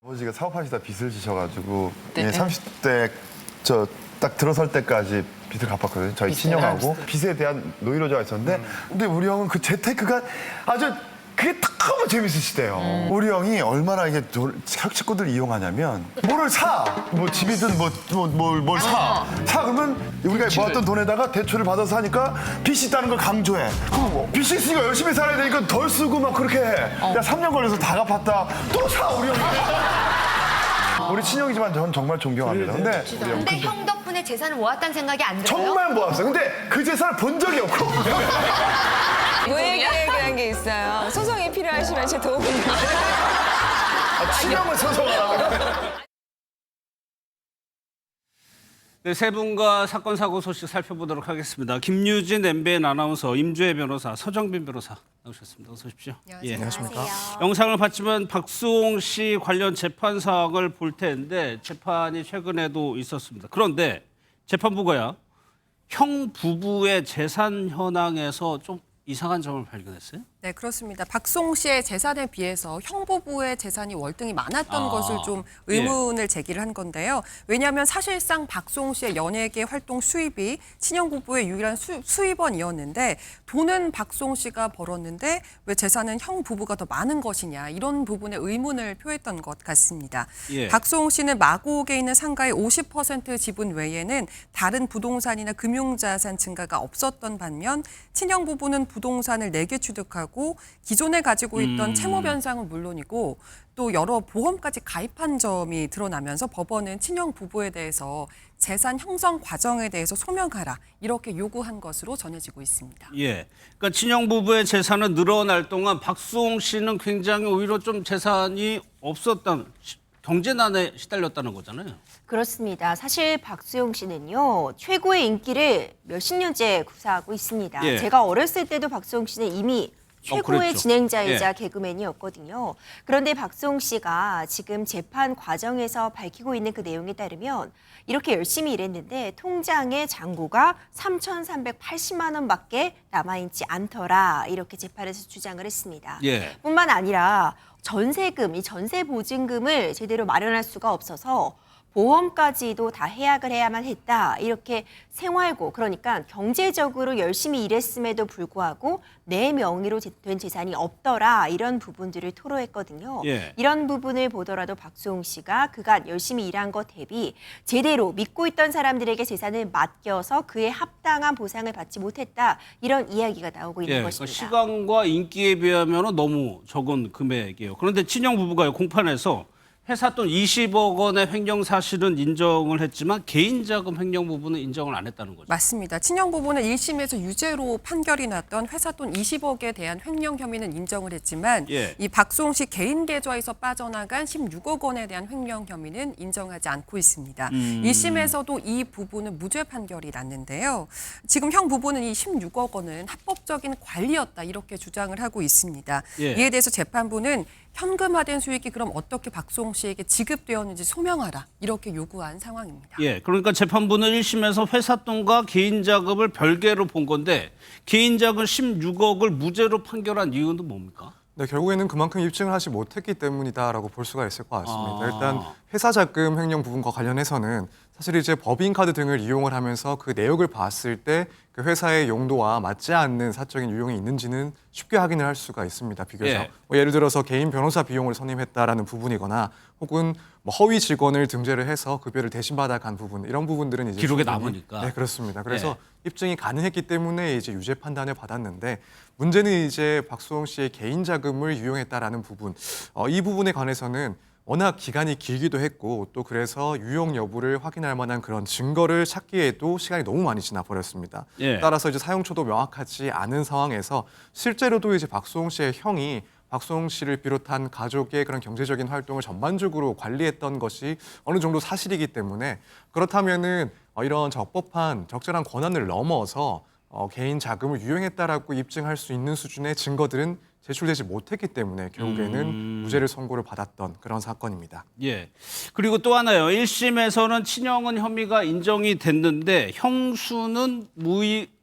아버지가 사업하시다 빚을 지셔가지고 네. 30대 저 딱 들어설 때까지 빚을 갚았거든요. 저희 친형하고 빚에 대한 노이로제가 있었는데 근데 우리 형은 그 재테크가 아주 그게 너무 재밌으시대요. 우리 형이 얼마나 이게 식구들 이용하냐면 뭐를 사! 뭐 집이든 뭘 사! 사! 그러면 우리가 모았던 돈에다가 대출을 받아서 하니까 빚이 있다는 걸 강조해. 그럼 빚이 있으니까 열심히 살아야 되니까 덜 쓰고 막 그렇게 해. 야, 3년 걸려서 다 갚았다. 또 사! 우리 형이. 우리 친형이지만 저는 정말 존경합니다. 근데 우리 형 근데 형 덕분에 재산을 모았다는 생각이 안 들어요? 정말 모았어요. 근데 그 재산을 본 적이 없고. 노예계획이라는 게 있어요. 소송이 필요하시면 제 도움을. 친형을 소송하라고. 네, 세 분과 사건 사고 소식 살펴보도록 하겠습니다. 김유진 MBN 아나운서, 임주혜 변호사, 서정빈 변호사 나오셨습니다. 어서 오십시오. 안녕하십니까. 영상을 봤지만 박수홍 씨 관련 재판 사항을 볼 텐데 재판이 최근에도 있었습니다. 그런데 재판부가요, 형 부부의 재산 현황에서 좀 이상한 점을 발견했어요? 네, 그렇습니다. 박수홍 씨의 재산에 비해서 형부부의 재산이 월등히 많았던 것을 좀 의문을 제기를 한 건데요. 왜냐하면 사실상 박수홍 씨의 연예계 활동 수입이 친형 부부의 유일한 수입원이었는데 돈은 박수홍 씨가 벌었는데 왜 재산은 형 부부가 더 많은 것이냐, 이런 부분에 의문을 표했던 것 같습니다. 예. 박수홍 씨는 마곡에 있는 상가의 50% 지분 외에는 다른 부동산이나 금융자산 증가가 없었던 반면 친형 부부는 부동산을 4개 취득하고 기존에 가지고 있던 채무 변상은 물론이고 또 여러 보험까지 가입한 점이 드러나면서 법원은 친형 부부에 대해서 재산 형성 과정에 대해서 소명하라, 이렇게 요구한 것으로 전해지고 있습니다. 예. 그러니까 친형 부부의 재산은 늘어날 동안 박수홍 씨는 굉장히 오히려 좀 재산이 없었던, 경제난에 시달렸다는 거잖아요. 그렇습니다. 사실 박수용 씨는요, 최고의 인기를 몇십 년째 구사하고 있습니다. 예. 제가 어렸을 때도 박수용 씨는 이미 최고의 그랬죠. 진행자이자 예. 개그맨이었거든요. 그런데 박수홍 씨가 지금 재판 과정에서 밝히고 있는 그 내용에 따르면 이렇게 열심히 일했는데 통장에 잔고가 3,380만 원밖에 남아있지 않더라, 이렇게 재판에서 주장을 했습니다. 예. 뿐만 아니라 전세금, 이 전세 보증금을 제대로 마련할 수가 없어서 보험까지도 다 해약을 해야만 했다, 이렇게 생활고, 그러니까 경제적으로 열심히 일했음에도 불구하고 내 명의로 된 재산이 없더라, 이런 부분들을 토로했거든요. 예. 이런 부분을 보더라도 박수홍 씨가 그간 열심히 일한 것 대비 제대로 믿고 있던 사람들에게 재산을 맡겨서 그에 합당한 보상을 받지 못했다, 이런 이야기가 나오고 있는 예, 것입니다. 그러니까 시간과 인기에 비하면 너무 적은 금액이에요. 그런데 친형 부부가 공판에서 회사 돈 20억 원의 횡령 사실은 인정을 했지만 개인 자금 횡령 부분은 인정을 안 했다는 거죠. 맞습니다. 친형 부부는 1심에서 유죄로 판결이 났던 회사 돈 20억에 대한 횡령 혐의는 인정을 했지만 예. 이 박수홍 씨 개인 계좌에서 빠져나간 16억 원에 대한 횡령 혐의는 인정하지 않고 있습니다. 1심에서도 이 부분은 무죄 판결이 났는데요. 지금 형 부부는 이 16억 원은 합법적인 관리였다, 이렇게 주장을 하고 있습니다. 예. 이에 대해서 재판부는 현금화된 수익이 그럼 어떻게 박수홍 씨에게 지급되었는지 소명하라, 이렇게 요구한 상황입니다. 예, 그러니까 재판부는 1심에서 회사 돈과 개인 자금을 별개로 본 건데 개인 자금 16억을 무죄로 판결한 이유는 뭡니까? 네, 결국에는 그만큼 입증을 하지 못했기 때문이다라고 볼 수가 있을 것 같습니다. 아. 일단 회사 자금 횡령 부분과 관련해서는 사실 이제 법인카드 등을 이용을 하면서 그 내역을 봤을 때 그 회사의 용도와 맞지 않는 사적인 유용이 있는지는 쉽게 확인을 할 수가 있습니다. 비교적. 예. 예를 들어서 개인 변호사 비용을 선임했다라는 부분이거나 혹은 뭐 허위 직원을 등재를 해서 급여를 대신 받아간 부분, 이런 부분들은 이제 기록에 충분히- 남으니까. 네, 그렇습니다. 그래서 예. 입증이 가능했기 때문에 이제 유죄 판단을 받았는데 문제는 이제 박수홍 씨의 개인 자금을 유용했다라는 부분. 이 부분에 관해서는 워낙 기간이 길기도 했고 또 그래서 유용 여부를 확인할 만한 그런 증거를 찾기에도 시간이 너무 많이 지나 버렸습니다. 예. 따라서 이제 사용처도 명확하지 않은 상황에서 실제로도 이제 박수홍 씨의 형이 박수홍 씨를 비롯한 가족의 그런 경제적인 활동을 전반적으로 관리했던 것이 어느 정도 사실이기 때문에 그렇다면은 이런 적법한 적절한 권한을 넘어서 개인 자금을 유용했다라고 입증할 수 있는 수준의 증거들은 제출되지 못했기 때문에 결국에는 무죄를 선고를 받았던 그런 사건입니다. 예. 그리고 또 하나요. 1심에서는 친형은 혐의가 인정이 됐는데 형수는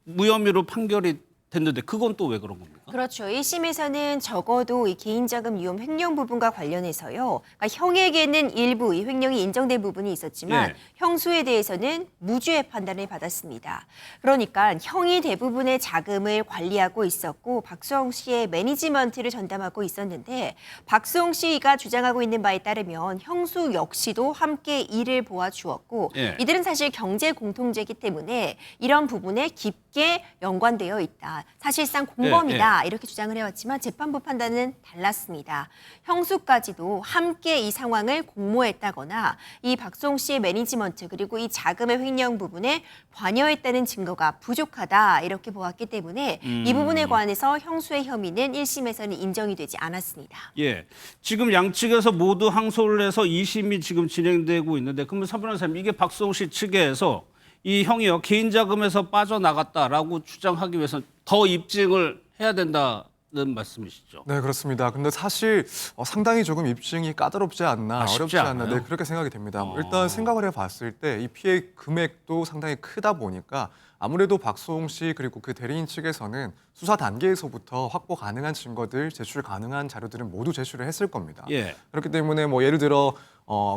무혐의로 판결이 됐는데 그건 또 왜 그런 겁니까? 아닙니까? 그렇죠. 1심에서는 적어도 이 개인자금 유용 횡령 부분과 관련해서요. 그러니까 형에게는 일부 이 횡령이 인정된 부분이 있었지만 예. 형수에 대해서는 무죄의 판단을 받았습니다. 그러니까 형이 대부분의 자금을 관리하고 있었고 박수홍 씨의 매니지먼트를 전담하고 있었는데 박수홍 씨가 주장하고 있는 바에 따르면 형수 역시도 함께 일을 보아주었고 예. 이들은 사실 경제 공통제이기 때문에 이런 부분에 깊게 연관되어 있다. 사실상 공범이다. 이렇게 주장을 해왔지만 재판부 판단은 달랐습니다. 형수까지도 함께 이 상황을 공모했다거나 이 박수홍 씨의 매니지먼트 그리고 이 자금의 횡령 부분에 관여했다는 증거가 부족하다. 이렇게 보았기 때문에 이 부분에 관해서 형수의 혐의는 1심에서는 인정이 되지 않았습니다. 예. 지금 양측에서 모두 항소를 해서 2심이 지금 진행되고 있는데 그러면 서 변호사님 이게 박수홍 씨 측에서 이 형이요 개인 자금에서 빠져나갔다라고 주장하기 위해서 더 입증을 해야 된다는 말씀이시죠? 네, 그렇습니다. 근데 사실 상당히 조금 입증이 까다롭지 않나, 쉽지 어렵지 않나, 않아요? 네, 그렇게 생각이 됩니다. 일단 생각을 해봤을 때 이 피해 금액도 상당히 크다 보니까 아무래도 박수홍 씨 그리고 그 대리인 측에서는 수사 단계에서부터 확보 가능한 증거들, 제출 가능한 자료들은 모두 제출을 했을 겁니다. 예. 그렇기 때문에 뭐 예를 들어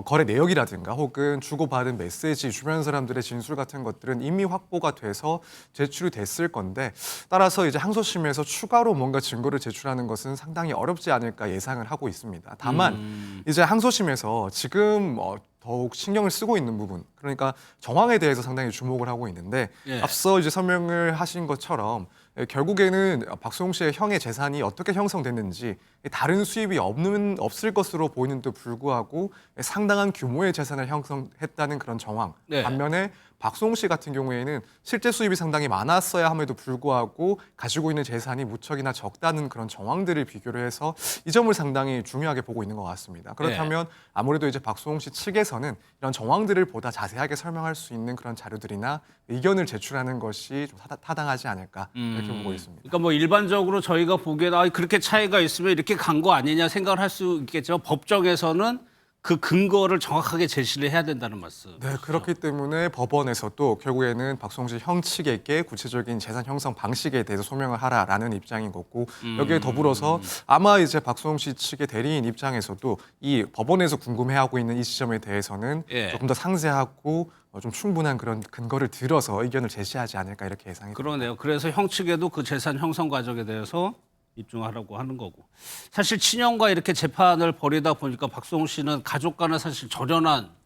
거래 내역이라든가 혹은 주고받은 메시지, 주변 사람들의 진술 같은 것들은 이미 확보가 돼서 제출이 됐을 건데 따라서 이제 항소심에서 추가로 뭔가 증거를 제출하는 것은 상당히 어렵지 않을까 예상을 하고 있습니다. 다만 이제 항소심에서 지금 더욱 신경을 쓰고 있는 부분, 그러니까 정황에 대해서 상당히 주목을 하고 있는데 예. 앞서 이제 설명을 하신 것처럼 결국에는 박수홍 씨의 형의 재산이 어떻게 형성됐는지 다른 수입이 없을 것으로 보이는데도 불구하고 상당한 규모의 재산을 형성했다는 그런 정황. 네. 반면에 박수홍 씨 같은 경우에는 실제 수입이 상당히 많았어야 함에도 불구하고 가지고 있는 재산이 무척이나 적다는 그런 정황들을 비교를 해서 이 점을 상당히 중요하게 보고 있는 것 같습니다. 그렇다면 아무래도 이제 박수홍 씨 측에서는 이런 정황들을 보다 자세하게 설명할 수 있는 그런 자료들이나 의견을 제출하는 것이 좀 타당하지 않을까 이렇게 보고 있습니다. 그러니까 뭐 일반적으로 저희가 보기에는 그렇게 차이가 있으면 이렇게 간 거 아니냐 생각을 할 수 있겠지만 법정에서는 그 근거를 정확하게 제시를 해야 된다는 말씀. 네, 그렇기 때문에 법원에서도 결국에는 박수홍 씨 형 측에게 구체적인 재산 형성 방식에 대해서 소명을 하라라는 입장인 거고 여기에 더불어서 아마 이제 박수홍 씨 측의 대리인 입장에서도 이 법원에서 궁금해하고 있는 이 지점에 대해서는 예. 조금 더 상세하고 좀 충분한 그런 근거를 들어서 의견을 제시하지 않을까 이렇게 예상이 됩니다. 그러네요. 그래서 형 측에도 그 재산 형성 과정에 대해서 입증하라고 하는 거고. 사실 친형과 이렇게 재판을 벌이다 보니까 박수홍 씨는 가족과는 사실 절연한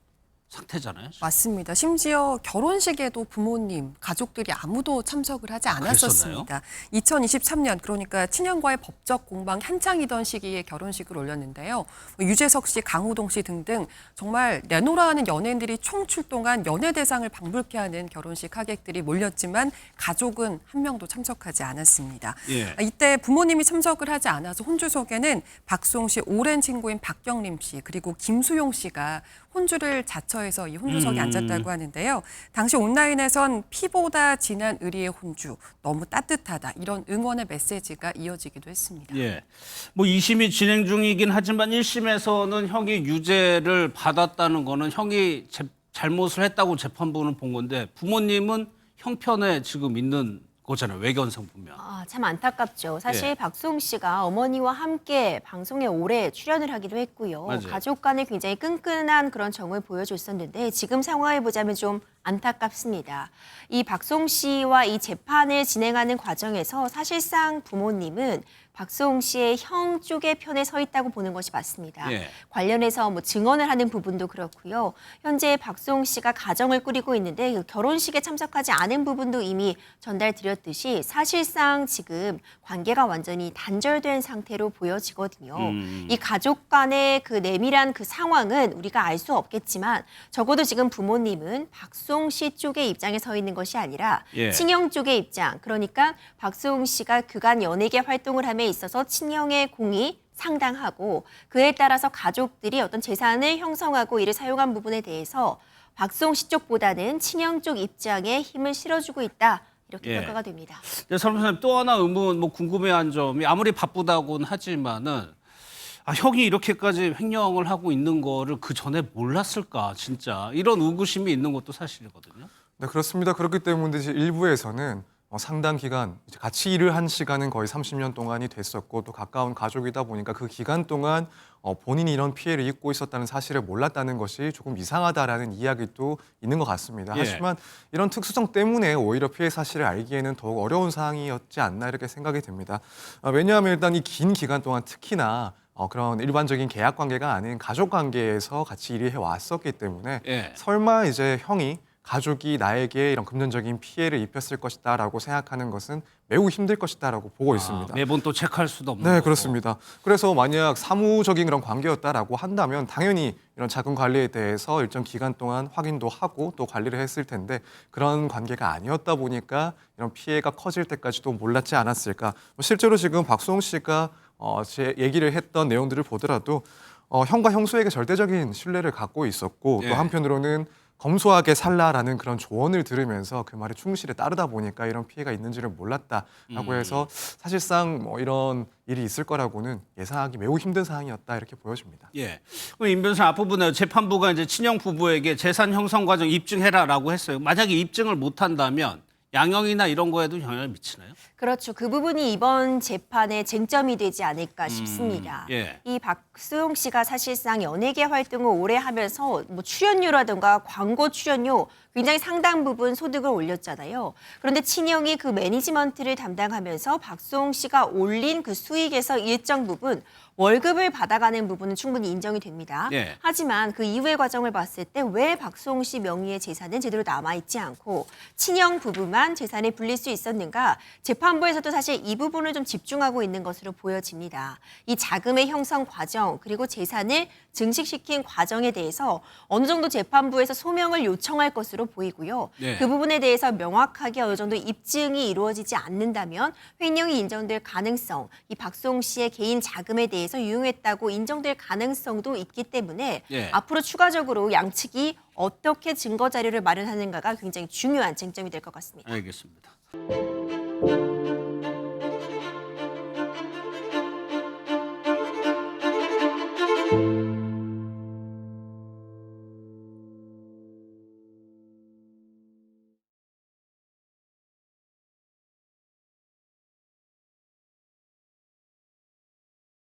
상태잖아요. 맞습니다. 심지어 결혼식에도 부모님, 가족들이 아무도 참석을 하지 않았었습니다. 2023년 그러니까 친형과의 법적 공방이 한창이던 시기에 결혼식을 올렸는데요. 유재석 씨, 강호동 씨 등등 정말 내노라 하는 연예인들이 총출동한 연예대상을 방불케 하는 결혼식 하객들이 몰렸지만 가족은 한 명도 참석하지 않았습니다. 예. 이때 부모님이 참석을 하지 않아서 혼주석에는 박수홍 씨 오랜 친구인 박경림 씨 그리고 김수용 씨가 혼주를 자처해서 이 혼주석에 앉았다고 하는데요. 당시 온라인에선 피보다 진한 의리의 혼주, 너무 따뜻하다 이런 응원의 메시지가 이어지기도 했습니다. 예. 뭐 2심이 진행 중이긴 하지만 1심에서는 형이 유죄를 받았다는 거는 형이 잘못을 했다고 재판부는 본 건데 부모님은 형편에 지금 있는 거잖아요. 외견상 보면. 참 안타깝죠. 사실 예. 박수홍 씨가 어머니와 함께 방송에 오래 출연을 하기도 했고요. 맞아요. 가족 간에 굉장히 끈끈한 그런 정을 보여줬었는데 지금 상황을 보자면 좀 안타깝습니다. 이 박수홍 씨와 이 재판을 진행하는 과정에서 사실상 부모님은 박수홍 씨의 형 쪽의 편에 서 있다고 보는 것이 맞습니다. 예. 관련해서 뭐 증언을 하는 부분도 그렇고요. 현재 박수홍 씨가 가정을 꾸리고 있는데 그 결혼식에 참석하지 않은 부분도 이미 전달드렸듯이 사실상 지금 관계가 완전히 단절된 상태로 보여지거든요. 이 가족 간의 그 내밀한 그 상황은 우리가 알 수 없겠지만 적어도 지금 부모님은 박수홍 씨 쪽의 입장에 서 있는 것이 아니라 예. 친형 쪽의 입장. 그러니까 박수홍 씨가 그간 연예계 활동을 함에 있어서 친형의 공이 상당하고 그에 따라서 가족들이 어떤 재산을 형성하고 이를 사용한 부분에 대해서 박수홍 씨 쪽보다는 친형 쪽 입장에 힘을 실어주고 있다. 이렇게 예. 평가가 됩니다. 네, 선생님 또 하나 의문, 궁금해한 점이 아무리 바쁘다고는 하지만은 형이 이렇게까지 횡령을 하고 있는 거를 그 전에 몰랐을까 진짜 이런 의구심이 있는 것도 사실이거든요. 네, 그렇습니다. 그렇기 때문에 이제 일부에서는 상당 기간 이제 같이 일을 한 시간은 거의 30년 동안이 됐었고 또 가까운 가족이다 보니까 그 기간 동안 본인이 이런 피해를 입고 있었다는 사실을 몰랐다는 것이 조금 이상하다라는 이야기도 있는 것 같습니다. 예. 하지만 이런 특수성 때문에 오히려 피해 사실을 알기에는 더욱 어려운 상황이었지 않나 이렇게 생각이 듭니다. 왜냐하면 일단 이 긴 기간 동안 특히나 그런 일반적인 계약 관계가 아닌 가족 관계에서 같이 일을 해왔었기 때문에 예. 설마 이제 형이 가족이 나에게 이런 금전적인 피해를 입혔을 것이다라고 생각하는 것은 매우 힘들 것이다라고 보고 있습니다. 매번 또 체크할 수도 없는 네, 거고. 그렇습니다. 그래서 만약 사무적인 그런 관계였다라고 한다면 당연히 이런 자금 관리에 대해서 일정 기간 동안 확인도 하고 또 관리를 했을 텐데 그런 관계가 아니었다 보니까 이런 피해가 커질 때까지도 몰랐지 않았을까. 실제로 지금 박수홍 씨가 제 얘기를 했던 내용들을 보더라도 형과 형수에게 절대적인 신뢰를 갖고 있었고 예. 또 한편으로는 검소하게 살라라는 그런 조언을 들으면서 그 말에 충실히 따르다 보니까 이런 피해가 있는지를 몰랐다라고 해서 사실상 뭐 이런 일이 있을 거라고는 예상하기 매우 힘든 상황이었다 이렇게 보여집니다. 예. 그럼 임 변호사 앞부분에 재판부가 이제 친형 부부에게 재산 형성 과정 입증해라라고 했어요. 만약에 입증을 못 한다면 양형이나 이런 거에도 영향을 미치나요? 그렇죠. 그 부분이 이번 재판의 쟁점이 되지 않을까 싶습니다. 예. 이 박수홍 씨가 사실상 연예계 활동을 오래 하면서 뭐 출연료라든가 광고 출연료 굉장히 상당 부분 소득을 올렸잖아요. 그런데 친형이 그 매니지먼트를 담당하면서 박수홍 씨가 올린 그 수익에서 일정 부분 월급을 받아가는 부분은 충분히 인정이 됩니다. 예. 하지만 그 이후의 과정을 봤을 때 왜 박수홍 씨 명의의 재산은 제대로 남아있지 않고 친형 부부만 재산이 불릴 수 있었는가? 재판부에서도 사실 이 부분을 좀 집중하고 있는 것으로 보여집니다. 이 자금의 형성 과정 그리고 재산을 증식시킨 과정에 대해서 어느 정도 재판부에서 소명을 요청할 것으로 보이고요. 네. 그 부분에 대해서 명확하게 어느 정도 입증이 이루어지지 않는다면 횡령이 인정될 가능성, 이 박수홍 씨의 개인 자금에 대해서 유용했다고 인정될 가능성도 있기 때문에 예. 앞으로 추가적으로 양측이 어떻게 증거 자료를 마련하는가가 굉장히 중요한 쟁점이 될 것 같습니다. 알겠습니다.